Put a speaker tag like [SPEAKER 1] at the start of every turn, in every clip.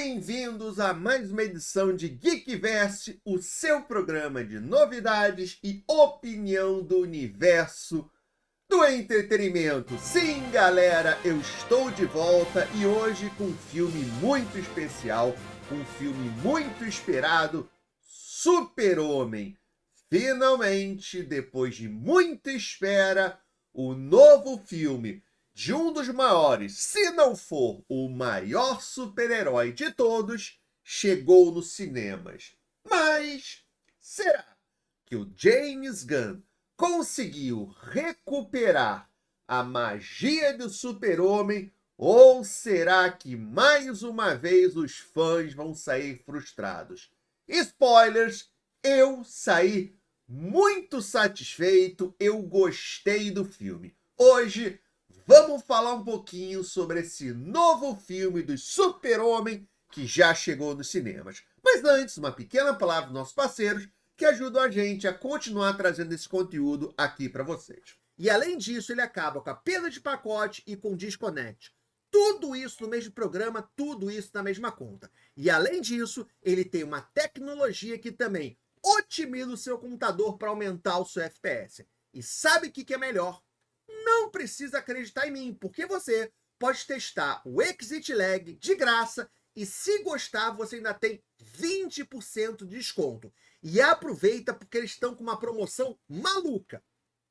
[SPEAKER 1] Bem-vindos a mais uma edição de Geekverse, o seu programa de novidades e opinião do universo do entretenimento. Sim, galera, eu estou de volta e hoje com um filme muito especial, um filme muito esperado, Super-Homem. Finalmente, depois de muita espera, o novo filme de um dos maiores, se não for o maior super-herói de todos, chegou nos cinemas. Mas será que o James Gunn conseguiu recuperar a magia do Super-Homem, ou será que mais uma vez os fãs vão sair frustrados? Spoilers, eu saí muito satisfeito, eu gostei do filme. Hoje vamos falar um pouquinho sobre esse novo filme do Super-Homem que já chegou nos cinemas. Mas antes, uma pequena palavra dos nossos parceiros que ajudam a gente a continuar trazendo esse conteúdo aqui para vocês. E além disso, ele acaba com a perda de pacote e com Disconnect. Tudo isso no mesmo programa, tudo isso na mesma conta. E além disso, ele tem uma tecnologia que também otimiza o seu computador para aumentar o seu FPS. E sabe o que é melhor? Não precisa acreditar em mim, porque você pode testar o Exit Lag de graça e se gostar você ainda tem 20% de desconto. E aproveita porque eles estão com uma promoção maluca.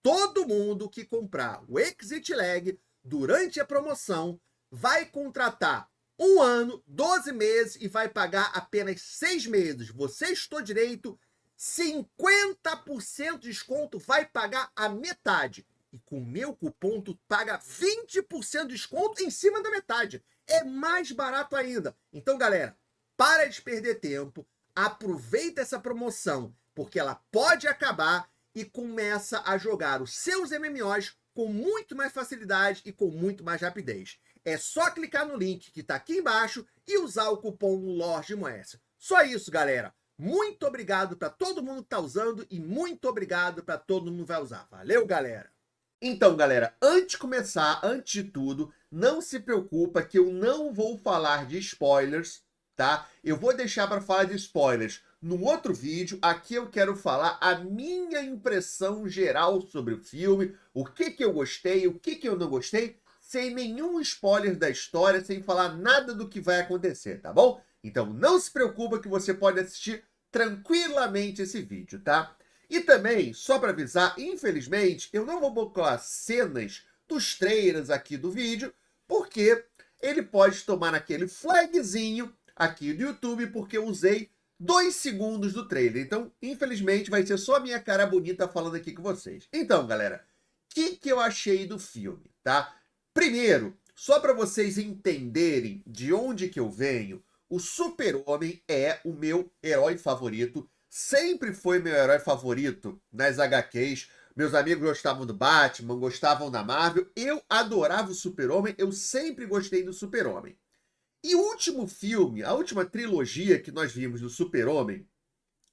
[SPEAKER 1] Todo mundo que comprar o Exit Lag durante a promoção vai contratar 1 ano, 12 meses e vai pagar apenas 6 meses. Você estou direito, 50% de desconto, vai pagar a metade. E com o meu cupom tu paga 20% de desconto em cima da metade. É mais barato ainda. Então, galera, para de perder tempo. Aproveita essa promoção, porque ela pode acabar e começa a jogar os seus MMOs com muito mais facilidade e com muito mais rapidez. É só clicar no link que está aqui embaixo e usar o cupom LORDMOS. Só isso, galera. Muito obrigado para todo mundo que está usando e muito obrigado para todo mundo que vai usar. Valeu, galera! Então, galera, antes de começar, antes de tudo, não se preocupa que eu não vou falar de spoilers, tá? Eu vou deixar para falar de spoilers num outro vídeo. Aqui eu quero falar a minha impressão geral sobre o filme, o que eu gostei, o que eu não gostei, sem nenhum spoiler da história, sem falar nada do que vai acontecer, tá bom? Então não se preocupa que você pode assistir tranquilamente esse vídeo, tá? E também, só para avisar, infelizmente, eu não vou colocar cenas dos trailers aqui do vídeo, porque ele pode tomar aquele flagzinho aqui do YouTube, porque eu usei 2 segundos do trailer. Então, infelizmente, vai ser só a minha cara bonita falando aqui com vocês. Então, galera, o que eu achei do filme, tá? Primeiro, só para vocês entenderem de onde que eu venho, o Super-Homem é o meu herói favorito. Sempre foi meu herói favorito nas HQs. Meus amigos gostavam do Batman, gostavam da Marvel. Eu adorava o Super-Homem, eu sempre gostei do Super-Homem. E o último filme, a última trilogia que nós vimos do Super-Homem,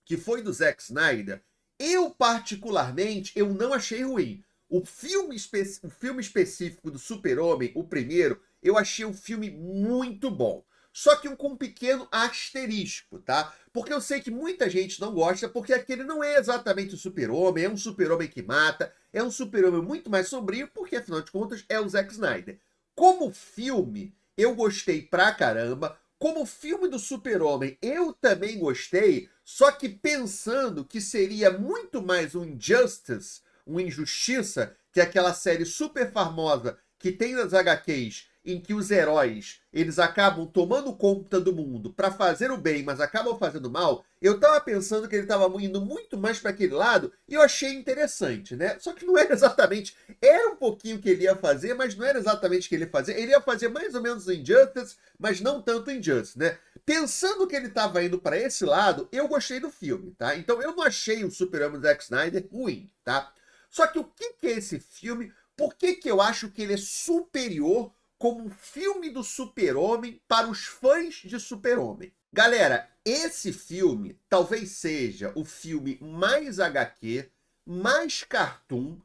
[SPEAKER 1] que foi do Zack Snyder, eu particularmente, eu não achei ruim. O filme específico do Super-Homem, o primeiro, eu achei um filme muito bom. Só que com um pequeno asterisco, tá? Porque eu sei que muita gente não gosta, porque aquele não é exatamente o Super-Homem, é um Super-Homem que mata, é um Super-Homem muito mais sombrio, porque afinal de contas é o Zack Snyder. Como filme, eu gostei pra caramba. Como filme do Super-Homem, eu também gostei, só que pensando que seria muito mais um Injustice, uma Injustiça, que é aquela série super famosa que tem nas HQs, em que os heróis, eles acabam tomando conta do mundo para fazer o bem, mas acabam fazendo mal. Eu tava pensando que ele tava indo muito mais para aquele lado e eu achei interessante, né? Só que não era exatamente, era um pouquinho o que ele ia fazer, mas não era exatamente o que ele ia fazer. Ele ia fazer mais ou menos o Injustice, mas não tanto Injustice, né? Pensando que ele tava indo para esse lado, eu gostei do filme, tá? Então eu não achei o Super-Homem do Zack Snyder ruim, tá? Só que o que é esse filme? Por que eu acho que ele é superior como um filme do Super-Homem para os fãs de Super-Homem? Galera, esse filme talvez seja o filme mais HQ, mais cartoon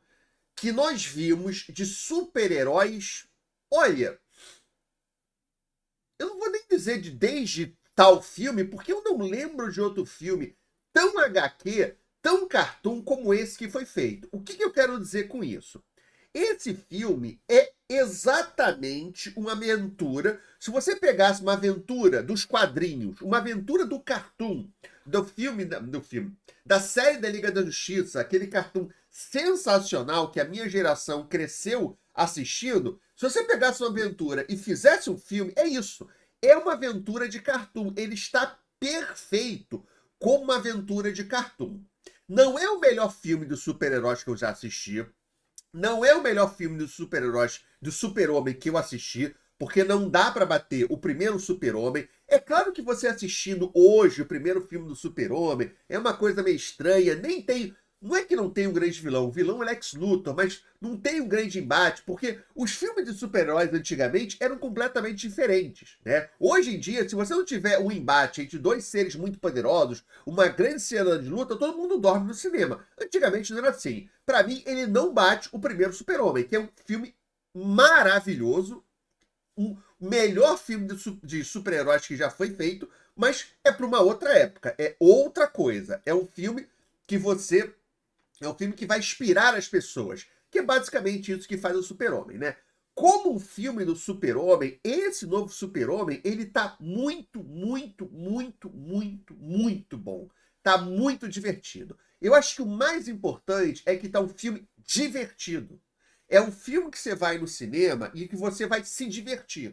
[SPEAKER 1] que nós vimos de super-heróis. Olha, eu não vou nem dizer desde tal filme, porque eu não lembro de outro filme tão HQ, tão cartoon como esse que foi feito. O que eu quero dizer com isso? Esse filme é exatamente uma aventura. Se você pegasse uma aventura dos quadrinhos, uma aventura do cartoon, da série da Liga da Justiça, aquele cartoon sensacional que a minha geração cresceu assistindo, se você pegasse uma aventura e fizesse um filme, é isso. É uma aventura de cartoon. Ele está perfeito como uma aventura de cartoon. Não é o melhor filme dos super-heróis que eu já assisti. Não é o melhor filme dos super-heróis, do Super-Homem que eu assisti, porque não dá pra bater o primeiro Super-Homem. É claro que você assistindo hoje o primeiro filme do Super-Homem é uma coisa meio estranha, nem tem... Não é que não tem um grande vilão, o vilão é Lex Luthor, mas não tem um grande embate, porque os filmes de super-heróis antigamente eram completamente diferentes, né? Hoje em dia, se você não tiver um embate entre dois seres muito poderosos, uma grande cena de luta, todo mundo dorme no cinema. Antigamente não era assim. Pra mim, ele não bate o primeiro Super-Homem, que é um filme maravilhoso, o melhor filme de super-heróis que já foi feito, mas é para uma outra época, é outra coisa. É um filme que você... É um filme que vai inspirar as pessoas, que é basicamente isso que faz o Super-Homem, né? Como um filme do Super-Homem, esse novo Super-Homem, ele tá muito, muito, muito, muito, muito bom. Tá muito divertido. Eu acho que o mais importante é que tá um filme divertido. É um filme que você vai no cinema e que você vai se divertir.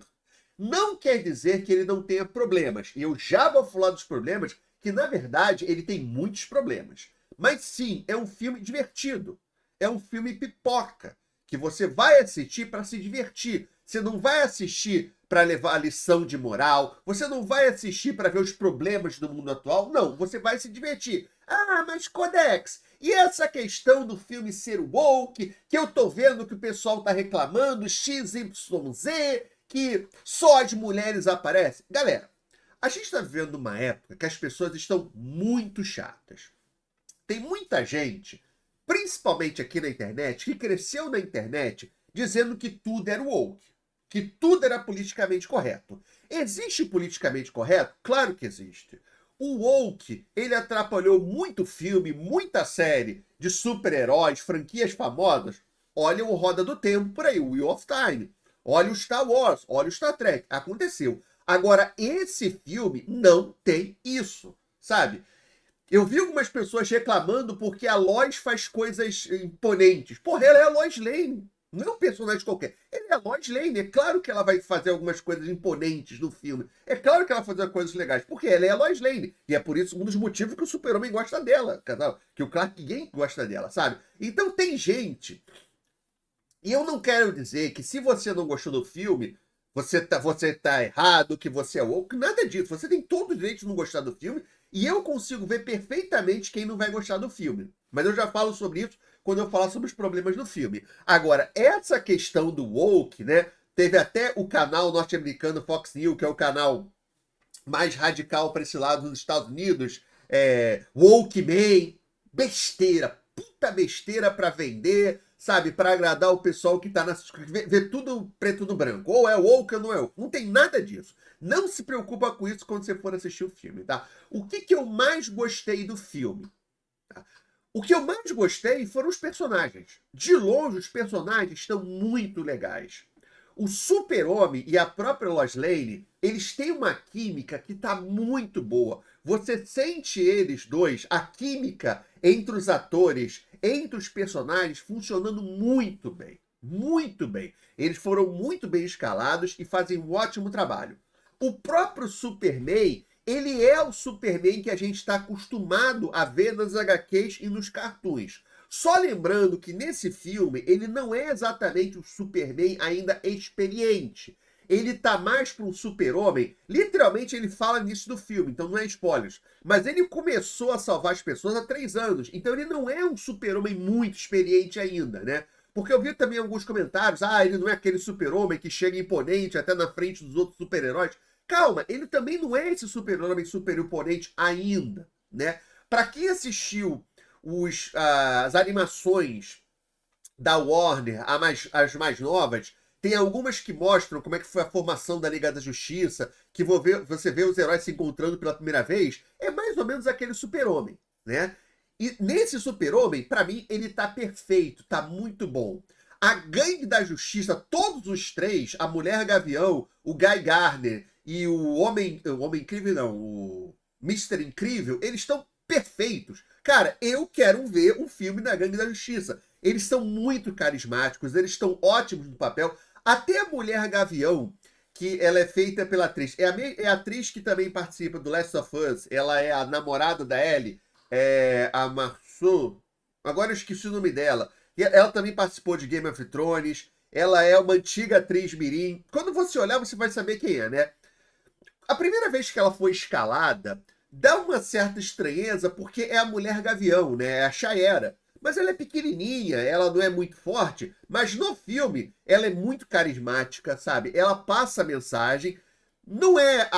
[SPEAKER 1] Não quer dizer que ele não tenha problemas. E eu já vou falar dos problemas, que na verdade ele tem muitos problemas. Mas sim, é um filme divertido. É um filme pipoca, que você vai assistir para se divertir. Você não vai assistir para levar a lição de moral. Você não vai assistir para ver os problemas do mundo atual. Não, você vai se divertir. Ah, mas Codex, e essa questão do filme ser woke, que eu tô vendo que o pessoal tá reclamando, XYZ, que só as mulheres aparecem. Galera, a gente está vivendo uma época que as pessoas estão muito chatas. Tem muita gente, principalmente aqui na internet, que cresceu na internet dizendo que tudo era woke, que tudo era politicamente correto. Existe politicamente correto? Claro que existe. O woke, ele atrapalhou muito filme, muita série de super-heróis, franquias famosas. Olha o Roda do Tempo por aí, o Wheel of Time. Olha o Star Wars, olha o Star Trek. Aconteceu. Agora, esse filme não tem isso, sabe? Eu vi algumas pessoas reclamando porque a Lois faz coisas imponentes. Porra, ela é a Lois Lane. Não é um personagem qualquer. Ela é a Lois Lane. É claro que ela vai fazer algumas coisas imponentes no filme. É claro que ela vai fazer coisas legais. Porque ela é a Lois Lane. E é por isso um dos motivos que o Super-Homem gosta dela. Que o Clark Kent gosta dela, sabe? Então tem gente... E eu não quero dizer que se você não gostou do filme, você tá errado, que você é woke, nada disso. Você tem todo o direito de não gostar do filme, e eu consigo ver perfeitamente quem não vai gostar do filme. Mas eu já falo sobre isso quando eu falar sobre os problemas do filme. Agora, essa questão do woke, né? Teve até o canal norte-americano Fox News, que é o canal mais radical para esse lado dos Estados Unidos, Woke Man, besteira, puta besteira para vender, sabe, para agradar o pessoal que tá vê tudo preto no branco, ou é woke ou não é woke, não tem nada disso. Não se preocupa com isso quando você for assistir o filme, tá? O que eu mais gostei do filme? Tá? O que eu mais gostei foram os personagens. De longe, os personagens estão muito legais. O Super-Homem e a própria Lois Lane, eles têm uma química que tá muito boa. Você sente eles dois, a química entre os atores, entre os personagens, funcionando muito bem. Muito bem. Eles foram muito bem escalados e fazem um ótimo trabalho. O próprio Superman, ele é o Superman que a gente está acostumado a ver nas HQs e nos cartoons. Só lembrando que nesse filme ele não é exatamente o Superman ainda experiente. Ele tá mais para um super-homem. Literalmente ele fala nisso do filme, então não é spoilers. Mas ele começou a salvar as pessoas há 3 anos. Então ele não é um super-homem muito experiente ainda, né? Porque eu vi também alguns comentários. Ah, ele não é aquele super-homem que chega imponente até na frente dos outros super-heróis. Calma, ele também não é esse super-homem super imponente ainda, né? Para quem assistiu as animações da Warner, as mais novas, Tem algumas que mostram como é que foi a formação da Liga da Justiça, que você vê os heróis se encontrando pela primeira vez. É mais ou menos aquele Super-Homem, né? E nesse Super-Homem, pra mim, ele tá perfeito, tá muito bom. A Gangue da Justiça, todos os três, a Mulher Gavião, o Guy Gardner e o Homem Incrível, não, o Mister Incrível, eles estão perfeitos. Cara, eu quero ver um filme da Gangue da Justiça. Eles são muito carismáticos, eles estão ótimos no papel. Até a Mulher Gavião, que ela é feita pela atriz, é a atriz que também participa do Last of Us, ela é a namorada da Ellie, a Marceau, agora eu esqueci o nome dela. Ela também participou de Game of Thrones, ela é uma antiga atriz mirim. Quando você olhar, você vai saber quem é, né? A primeira vez que ela foi escalada, dá uma certa estranheza, porque é a Mulher Gavião, né? É a Shaera. Mas ela é pequenininha, ela não é muito forte, mas no filme ela é muito carismática, sabe? Ela passa a mensagem. Não é.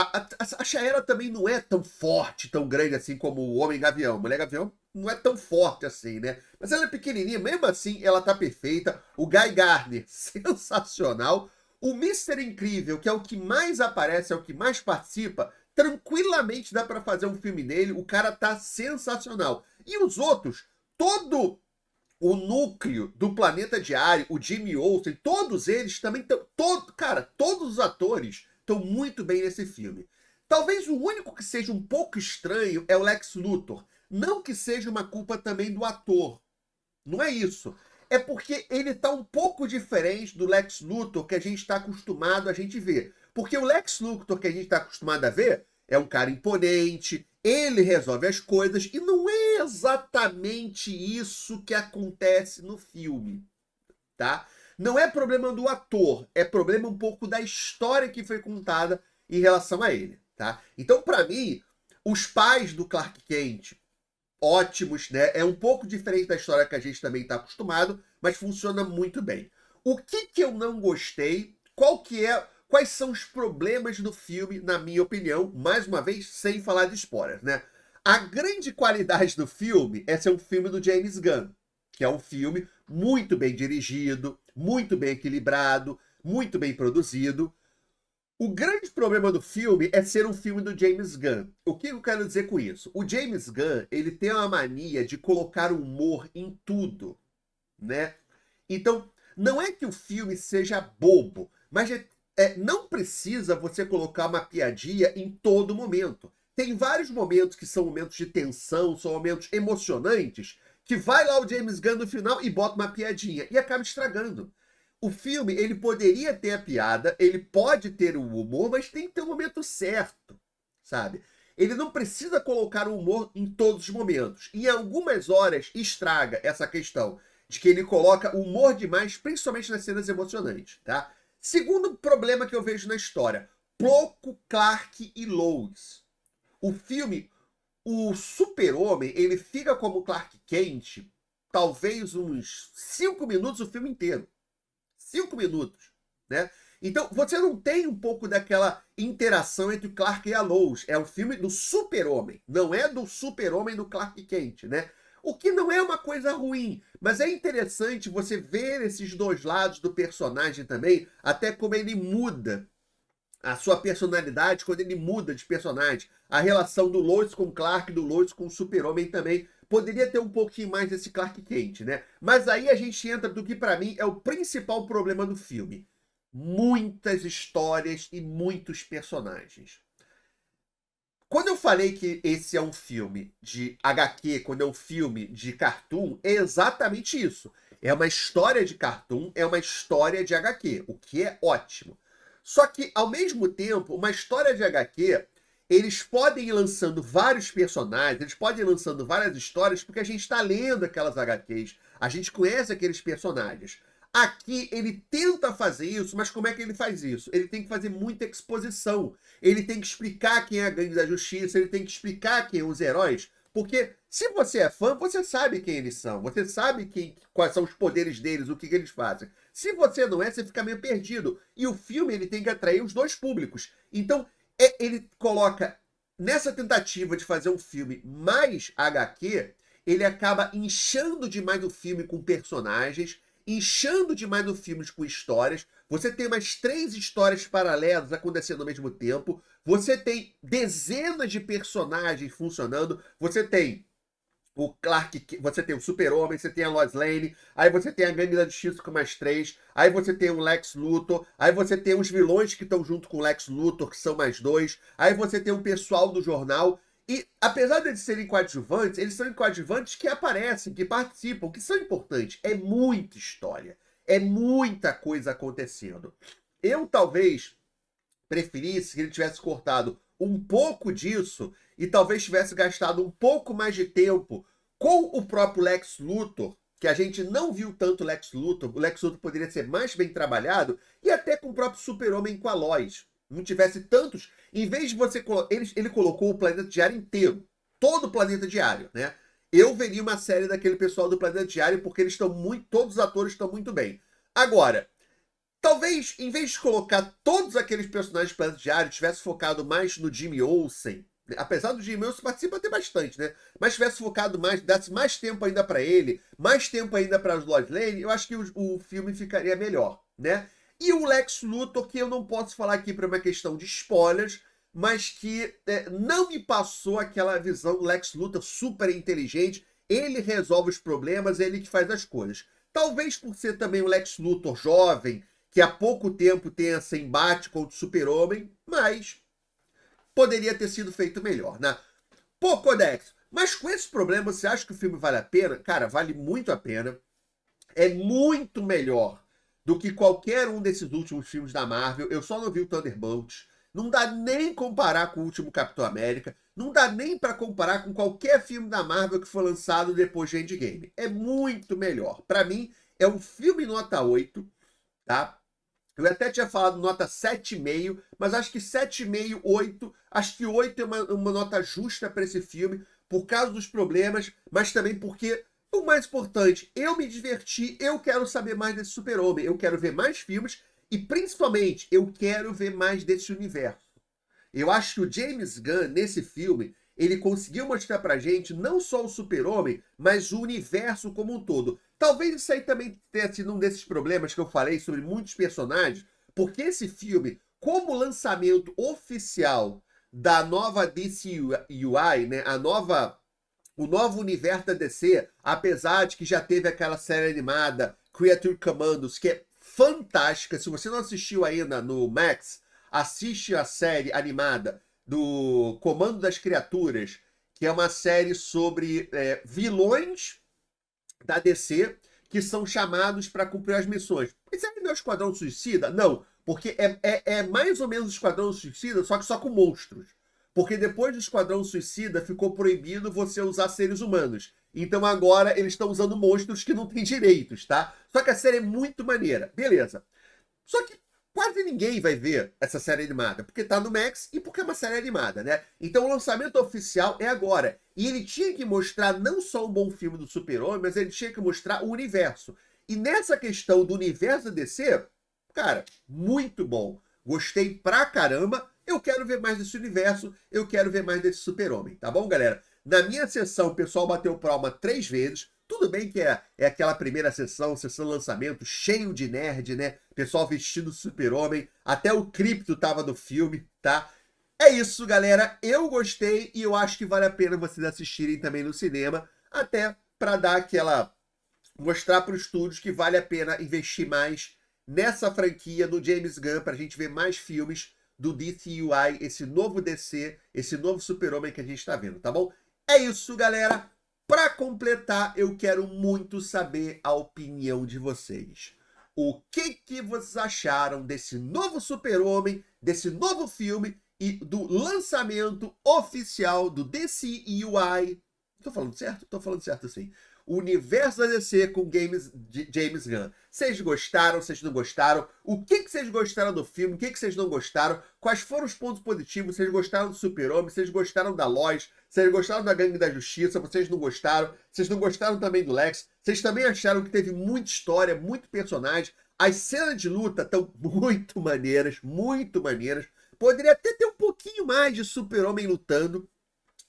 [SPEAKER 1] A Shaera também não é tão forte, tão grande assim como o Homem Gavião. A Mulher Gavião não é tão forte assim, né? Mas ela é pequenininha, mesmo assim ela tá perfeita. O Guy Gardner, sensacional. O Mister Incrível, que é o que mais aparece, é o que mais participa, tranquilamente dá pra fazer um filme dele. O cara tá sensacional. E os outros, todo o núcleo do Planeta Diário, o Jimmy Olsen, todos eles também estão. Cara, todos os atores estão muito bem nesse filme. Talvez o único que seja um pouco estranho é o Lex Luthor. Não que seja uma culpa também do ator. Não é isso. É porque ele tá um pouco diferente do Lex Luthor que a gente está acostumado a gente ver. Porque o Lex Luthor que a gente está acostumado a ver é um cara imponente, ele resolve as coisas, e não é exatamente isso que acontece no filme, tá? Não é problema do ator, é problema um pouco da história que foi contada em relação a ele, tá? Então, para mim, os pais do Clark Kent, ótimos, né? É um pouco diferente da história que a gente também está acostumado, mas funciona muito bem. O que eu não gostei? Quais são os problemas do filme, na minha opinião, mais uma vez, sem falar de spoilers, né? A grande qualidade do filme é ser um filme do James Gunn, que é um filme muito bem dirigido, muito bem equilibrado, muito bem produzido. O grande problema do filme é ser um filme do James Gunn. O que eu quero dizer com isso? O James Gunn, ele tem uma mania de colocar humor em tudo, né? Então, não é que o filme seja bobo, mas não precisa você colocar uma piadinha em todo momento. Tem vários momentos que são momentos de tensão, são momentos emocionantes, que vai lá o James Gunn no final e bota uma piadinha e acaba estragando. O filme, ele poderia ter a piada, ele pode ter o humor, mas tem que ter o momento certo, sabe? Ele não precisa colocar o humor em todos os momentos. Em algumas horas estraga essa questão de que ele coloca humor demais, principalmente nas cenas emocionantes, tá? Segundo problema que eu vejo na história, pouco Clark e Lois. O filme, o Super-Homem, ele fica como Clark Kent talvez uns 5 minutos o filme inteiro. 5 minutos, né? Então, você não tem um pouco daquela interação entre o Clark e a Lois. É um filme do Super-Homem, não é do Super-Homem do Clark Kent, né? O que não é uma coisa ruim, mas é interessante você ver esses dois lados do personagem também, até como ele muda a sua personalidade quando ele muda de personagem. A relação do Lois com o Clark, do Lois com o Super-Homem também. Poderia ter um pouquinho mais desse Clark Kent, né? Mas aí a gente entra do que pra mim é o principal problema do filme. Muitas histórias e muitos personagens. Quando eu falei que esse é um filme de HQ, quando é um filme de cartoon, é exatamente isso. É uma história de cartoon, é uma história de HQ, o que é ótimo. Só que, ao mesmo tempo, uma história de HQ, eles podem ir lançando vários personagens, eles podem ir lançando várias histórias, porque a gente está lendo aquelas HQs, a gente conhece aqueles personagens. Aqui ele tenta fazer isso, mas como é que ele faz isso? Ele tem que fazer muita exposição. Ele tem que explicar quem é a Gangue da Justiça, ele tem que explicar quem são os heróis. Porque se você é fã, você sabe quem eles são. Você sabe quais são os poderes deles, o que eles fazem. Se você não é, você fica meio perdido. E o filme ele tem que atrair os dois públicos. Então, ele coloca, nessa tentativa de fazer um filme mais HQ, ele acaba inchando demais o filme com personagens. inchando demais no filme com histórias. Você tem umas 3 histórias paralelas acontecendo ao mesmo tempo. Você tem dezenas de personagens funcionando. Você tem o Clark, você tem o Super-Homem, você tem a Lois Lane, aí você tem a Gangue da Justiça com mais 3, aí você tem o Lex Luthor, aí você tem os vilões que estão junto com o Lex Luthor, que são mais 2, aí você tem o pessoal do jornal, e apesar de eles serem coadjuvantes, eles são coadjuvantes que aparecem, que participam, que são importantes. É muita história, é muita coisa acontecendo. Eu talvez preferisse que ele tivesse cortado um pouco disso e talvez tivesse gastado um pouco mais de tempo com o próprio Lex Luthor, que a gente não viu tanto Lex Luthor. O Lex Luthor poderia ser mais bem trabalhado, e até com o próprio Super-Homem com a Lois. Não tivesse tantos. Em vez de você... Ele colocou o Planeta Diário inteiro. Todo o Planeta Diário, né? Eu veria uma série daquele pessoal do Planeta Diário, porque eles estão muito... Todos os atores estão muito bem. Agora, talvez, em vez de colocar todos aqueles personagens do Planeta Diário, tivesse focado mais no Jimmy Olsen. Apesar do Jimmy Olsen participa até bastante, né? Mas tivesse focado mais, desse mais tempo ainda para ele, mais tempo ainda para as Lois Lane, eu acho que o filme ficaria melhor, né? E o Lex Luthor, que eu não posso falar aqui para uma questão de spoilers, mas que não me passou aquela visão do Lex Luthor super inteligente. Ele resolve os problemas, ele que faz as coisas. Talvez por ser também o Lex Luthor jovem, que há pouco tempo tem esse embate contra o Super-Homem, mas poderia ter sido feito melhor, né? Pô, Codex, mas com esse problema, você acha que o filme vale a pena? Cara, vale muito a pena. É muito melhor do que qualquer um desses últimos filmes da Marvel. Eu só não vi o Thunderbolts. Não dá nem comparar com o último Capitão América. Não dá nem para comparar com qualquer filme da Marvel que foi lançado depois de Endgame. É muito melhor. Para mim, é um filme nota 8, tá? Eu até tinha falado nota 7,5, mas acho que 7,5, 8, acho que 8 é uma nota justa para esse filme, por causa dos problemas, mas também porque, o mais importante, eu me diverti, eu quero saber mais desse Super-Homem, eu quero ver mais filmes e, principalmente, eu quero ver mais desse universo. Eu acho que o James Gunn, nesse filme, ele conseguiu mostrar pra gente não só o Super-Homem, mas o universo como um todo. Talvez isso aí também tenha sido um desses problemas que eu falei sobre muitos personagens, porque esse filme, como lançamento oficial da nova DCUI, né, o novo universo da DC, apesar de que já teve aquela série animada Creature Commandos, que é fantástica. Se você não assistiu ainda no Max, assiste a série animada do Comando das Criaturas, que é uma série sobre vilões da DC que são chamados para cumprir as missões. Isso aí não é o Esquadrão Suicida? Não, porque é mais ou menos o Esquadrão Suicida, só que só com monstros. Porque depois do Esquadrão Suicida ficou proibido você usar seres humanos. Então agora eles estão usando monstros que não têm direitos, tá? Só que a série é muito maneira. Beleza. Só que quase ninguém vai ver essa série animada, porque tá no Max e porque é uma série animada, né? Então o lançamento oficial é agora. E ele tinha que mostrar não só um bom filme do Super-Homem, mas ele tinha que mostrar o universo. E nessa questão do universo da DC, cara, muito bom. Gostei pra caramba. Eu quero ver mais desse universo, eu quero ver mais desse Super-Homem, tá bom, galera? Na minha sessão, o pessoal bateu palma 3 vezes. Tudo bem que é aquela primeira sessão lançamento, cheio de nerd, né? Pessoal vestido Super-Homem. Até o Krypto tava no filme, tá? É isso, galera. Eu gostei e eu acho que vale a pena vocês assistirem também no cinema. Até para dar aquela... mostrar para os estúdios que vale a pena investir mais nessa franquia do James Gunn, pra gente ver mais filmes do DCUI, esse novo DC, esse novo Super-Homem que a gente tá vendo, tá bom? É isso, galera. Para completar, eu quero muito saber a opinião de vocês. O que vocês acharam desse novo Super-Homem, desse novo filme e do lançamento oficial do DCUI? Tô falando certo? Tô falando certo sim. O universo da DC com James Gunn. Vocês gostaram? Vocês não gostaram? O que vocês gostaram do filme? O que vocês não gostaram? Quais foram os pontos positivos? Vocês gostaram do Super-Homem? Vocês gostaram da Lois? Vocês gostaram da Gangue da Justiça? Vocês não gostaram? Vocês não gostaram também do Lex? Vocês também acharam que teve muita história, muito personagem? As cenas de luta estão muito maneiras, muito maneiras. Poderia até ter um pouquinho mais de Super-Homem lutando,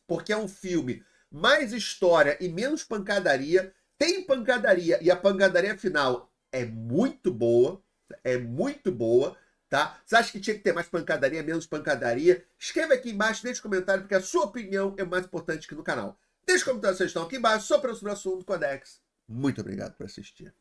[SPEAKER 1] porque é um filme mais história e menos pancadaria. Tem pancadaria, e a pancadaria final é muito boa, tá? Você acha que tinha que ter mais pancadaria, menos pancadaria? Escreva aqui embaixo, deixe um comentário, porque a sua opinião é mais importante que no canal. Deixe um comentário, vocês estão aqui embaixo, sou o professor Assunto Codex. Muito obrigado por assistir.